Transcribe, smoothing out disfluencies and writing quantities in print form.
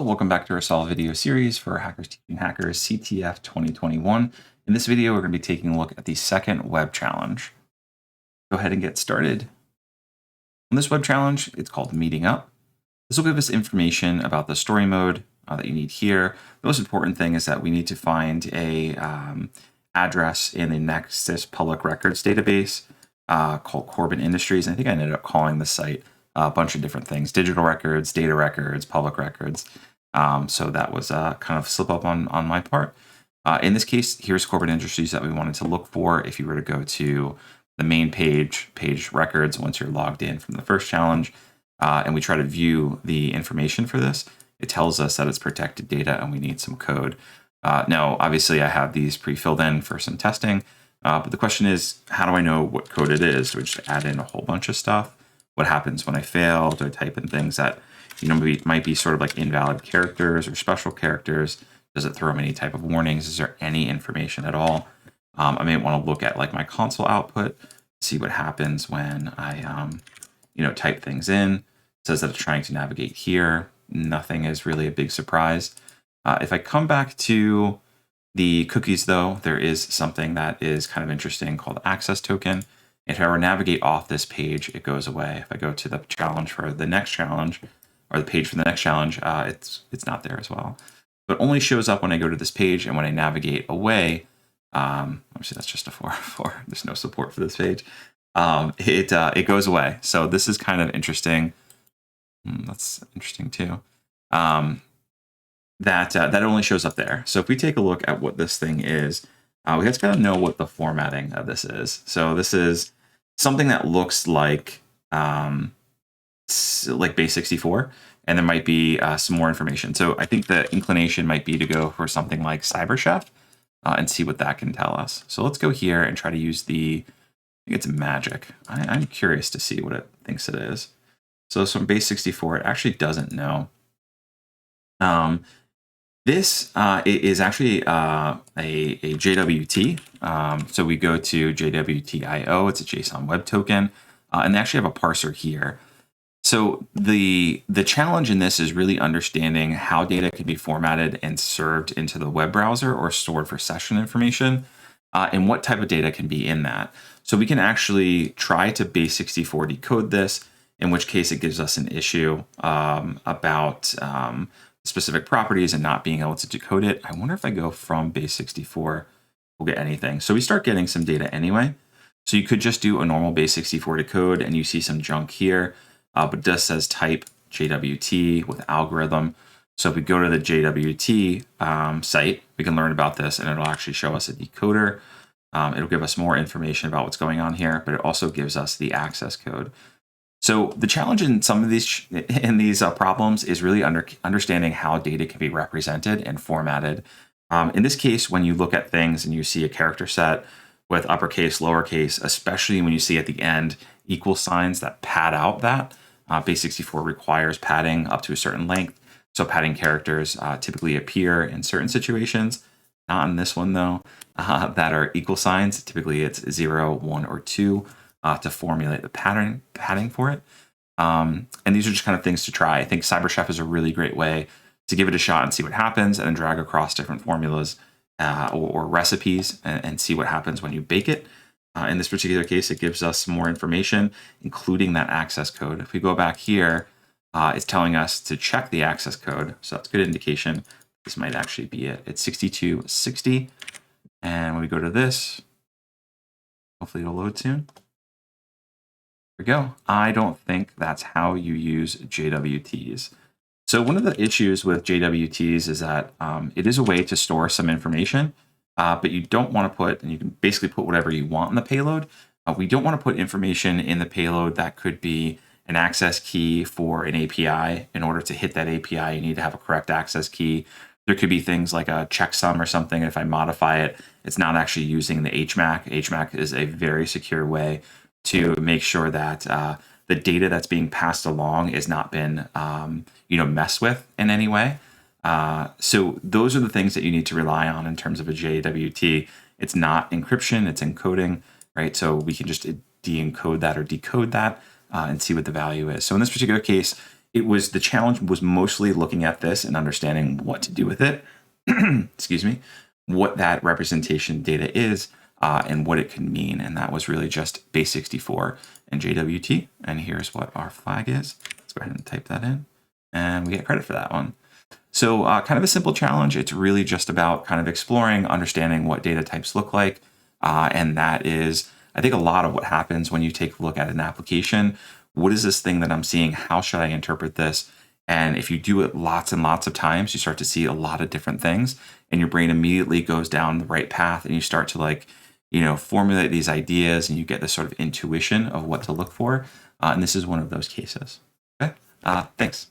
Hello, welcome back to our solve video series for Hackers Teaching Hackers CTF 2021. In this video, we're going to be taking a look at the second web challenge. Go ahead and get started. On this web challenge, it's called Meeting Up. This will give us information about the story mode that you need here. The most important thing is that we need to find a address in the Nexus Public Records database called Corbin Industries. I think I ended up calling the site a bunch of different things: digital records, data records, public records. So that was kind of slip up on my part. In this case, here's Corbin Industries that we wanted to look for. If you were to go to the main page records, once you're logged in from the first challenge, and we try to view the information for this, it tells us that it's protected data and we need some code. Now, obviously, I have these pre-filled in for some testing, but the question is, how do I know what code it is? Do we just add in a whole bunch of stuff? What happens when I fail? Do I type in things that might be sort of like invalid characters or special characters? Does it throw any type of warnings? Is there any information at all? I may want to look at like my console output, see what happens when I type things in. It says that it's trying to navigate here. Nothing is really a big surprise. If I come back to the cookies, though, there is something that is kind of interesting called access token. If I were to navigate off this page, it goes away. If I go to the challenge for the next challenge, or the page for the next challenge, it's not there as well. So it only shows up when I go to this page, and when I navigate away, obviously that's just a 404. There's no support for this page. It goes away. So this is kind of interesting. That's interesting too. That only shows up there. So if we take a look at what this thing is, we have to kind of know what the formatting of this is. So this is something that looks like base 64, and there might be some more information. So I think the inclination might be to go for something like CyberChef and see what that can tell us. So let's go here and try to use I think it's magic. I'm curious to see what it thinks it is. So from base 64, it actually doesn't know. This is actually a JWT. So we go to JWT.io. It's a JSON web token, and they actually have a parser here. So the challenge in this is really understanding how data can be formatted and served into the web browser or stored for session information, and what type of data can be in that. So we can actually try to base 64 decode this, in which case it gives us an issue about specific properties and not being able to decode it. I wonder if I go from base 64, we'll get anything. So we start getting some data anyway. So you could just do a normal base 64 decode and you see some junk here, but it just says type JWT with algorithm. So if we go to the JWT site, we can learn about this and it'll actually show us a decoder. It'll give us more information about what's going on here, but it also gives us the access code. So the challenge in some of these problems is really understanding how data can be represented and formatted. In this case, when you look at things and you see a character set with uppercase, lowercase, especially when you see at the end equal signs that pad out that, base 64 requires padding up to a certain length. So padding characters typically appear in certain situations, not in this one though, that are equal signs. Typically it's 0, 1, or 2. To formulate the padding for it. And these are just kind of things to try. I think CyberChef is a really great way to give it a shot and see what happens, and then drag across different formulas or recipes and see what happens when you bake it. In this particular case, it gives us more information, including that access code. If we go back here, it's telling us to check the access code. So that's a good indication. This might actually be it. It's 6260. And when we go to this, hopefully it'll load soon. We go. I don't think that's how you use JWTs. So one of the issues with JWTs is that it is a way to store some information, but you don't want to put, and you can basically put whatever you want in the payload. We don't want to put information in the payload that could be an access key for an API. In order to hit that API, you need to have a correct access key. There could be things like a checksum or something. If I modify it, it's not actually using the HMAC. HMAC is a very secure way to make sure that the data that's being passed along has not been messed with in any way. So those are the things that you need to rely on in terms of a JWT. It's not encryption, it's encoding, right? So we can just de-encode that or decode that and see what the value is. So in this particular case, The challenge was mostly looking at this and understanding what to do with it. Excuse me, what that representation data is and what it can mean. And that was really just base 64 and JWT. And here's what our flag is. Let's go ahead and type that in and we get credit for that one. So kind of a simple challenge. It's really just about kind of exploring, understanding what data types look like. And that is, I think, a lot of what happens when you take a look at an application. What is this thing that I'm seeing? How should I interpret this? And if you do it lots and lots of times, you start to see a lot of different things and your brain immediately goes down the right path and you start to formulate these ideas and you get this sort of intuition of what to look for. And this is one of those cases. Okay, thanks.